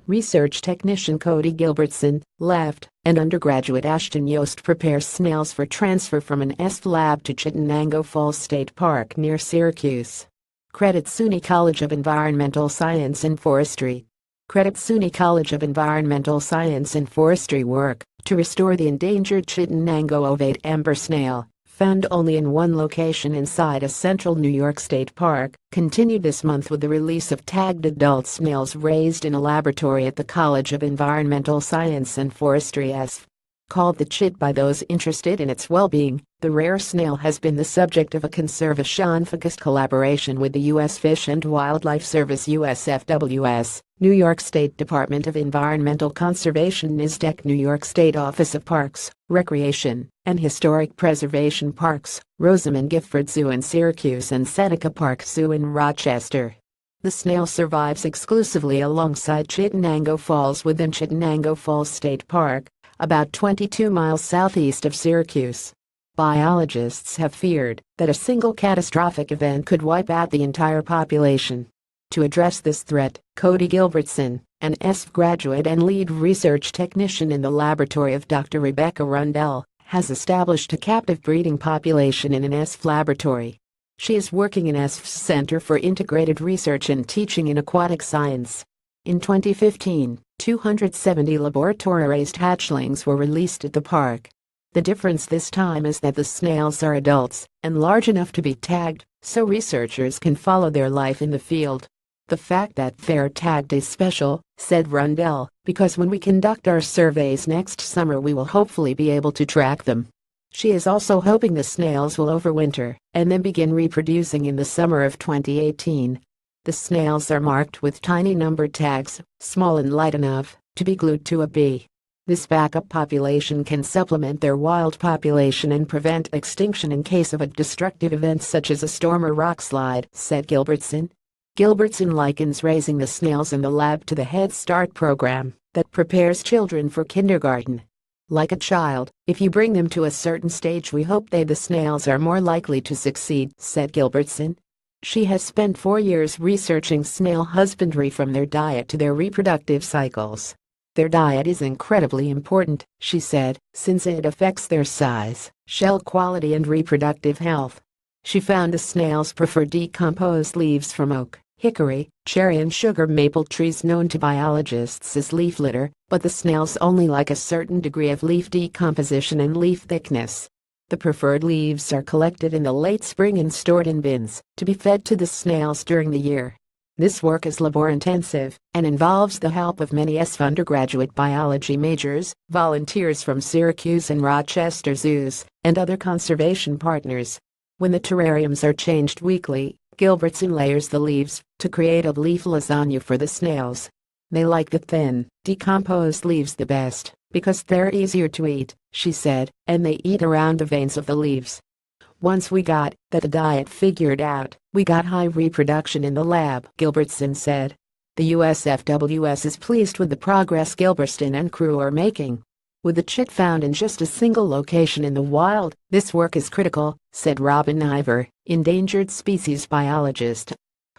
Research technician Cody Gilbertson, left, and undergraduate Ashton Yost prepare snails for transfer from an ESF lab to Chittenango Falls State Park near Syracuse. Credit SUNY College of Environmental Science and Forestry. Credit SUNY College of Environmental Science and Forestry work to restore the endangered Chittenango ovate amber snail, found only in one location inside a central New York State park, continued this month with the release of tagged adult snails raised in a laboratory at the College of Environmental Science and Forestry ESF. Called the chit by those interested in its well-being, the rare snail has been the subject of a conservation-focused collaboration with the U.S. Fish and Wildlife Service USFWS, New York State Department of Environmental Conservation NYSDEC, New York State Office of Parks, Recreation, and Historic Preservation Parks, Rosamond Gifford Zoo in Syracuse and Seneca Park Zoo in Rochester. The snail survives exclusively alongside Chittenango Falls within Chittenango Falls State Park, about 22 miles southeast of Syracuse. Biologists have feared that a single catastrophic event could wipe out the entire population. To address this threat, Cody Gilbertson, an ESF graduate and lead research technician in the laboratory of Dr. Rebecca Rundell, has established a captive breeding population in an ESF laboratory. She is working in ESF's Center for Integrated Research and Teaching in Aquatic Science. In 2015, 270 laboratory-raised hatchlings were released at the park. The difference this time is that the snails are adults and large enough to be tagged, so researchers can follow their life in the field. The fact that they're tagged is special, said Rundell, because when we conduct our surveys next summer we will hopefully be able to track them. She is also hoping the snails will overwinter and then begin reproducing in the summer of 2018. The snails are marked with tiny numbered tags, small and light enough to be glued to a bee. This backup population can supplement their wild population and prevent extinction in case of a destructive event such as a storm or rockslide, said Gilbertson. Gilbertson likens raising the snails in the lab to the Head Start program that prepares children for kindergarten. Like a child, if you bring them to a certain stage we hope the snails are more likely to succeed, said Gilbertson. She has spent 4 years researching snail husbandry from their diet to their reproductive cycles. Their diet is incredibly important, she said, since it affects their size, shell quality and reproductive health. She found the snails prefer decomposed leaves from oak, hickory, cherry and sugar maple trees known to biologists as leaf litter, but the snails only like a certain degree of leaf decomposition and leaf thickness. The preferred leaves are collected in the late spring and stored in bins to be fed to the snails during the year. This work is labor-intensive and involves the help of many ESF undergraduate biology majors, volunteers from Syracuse and Rochester zoos, and other conservation partners. When the terrariums are changed weekly, Gilbertson layers the leaves to create a leaf lasagna for the snails. They like the thin, decomposed leaves the best because they're easier to eat, she said, and they eat around the veins of the leaves. Once we got the diet figured out, we got high reproduction in the lab, Gilbertson said. The USFWS is pleased with the progress Gilbertson and crew are making. With the chit found in just a single location in the wild, this work is critical, said Robin Ivor, endangered species biologist.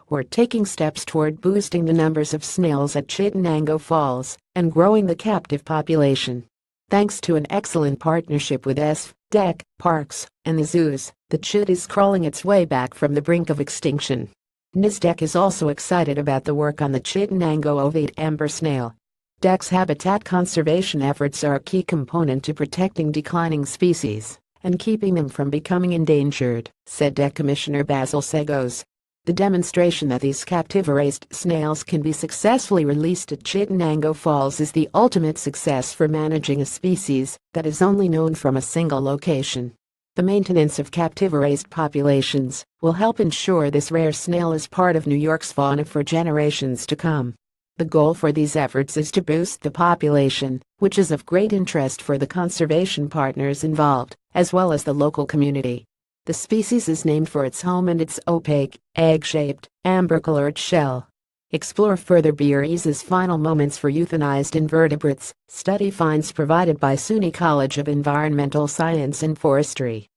We're taking steps toward boosting the numbers of snails at Chittenango Falls and growing the captive population. Thanks to an excellent partnership with ESF, DEC, parks, and the zoos, the chit is crawling its way back from the brink of extinction. NYSDEC is also excited about the work on the Chittenango ovate amber snail. DEC's habitat conservation efforts are a key component to protecting declining species and keeping them from becoming endangered, said DEC Commissioner Basil Segos. The demonstration that these captive-raised snails can be successfully released at Chittenango Falls is the ultimate success for managing a species that is only known from a single location. The maintenance of captive-raised populations will help ensure this rare snail is part of New York's fauna for generations to come. The goal for these efforts is to boost the population, which is of great interest for the conservation partners involved, as well as the local community. The species is named for its home and its opaque, egg-shaped, amber-colored shell. Explore further BRE's final moments for euthanized invertebrates. Study finds provided by SUNY College of Environmental Science and Forestry.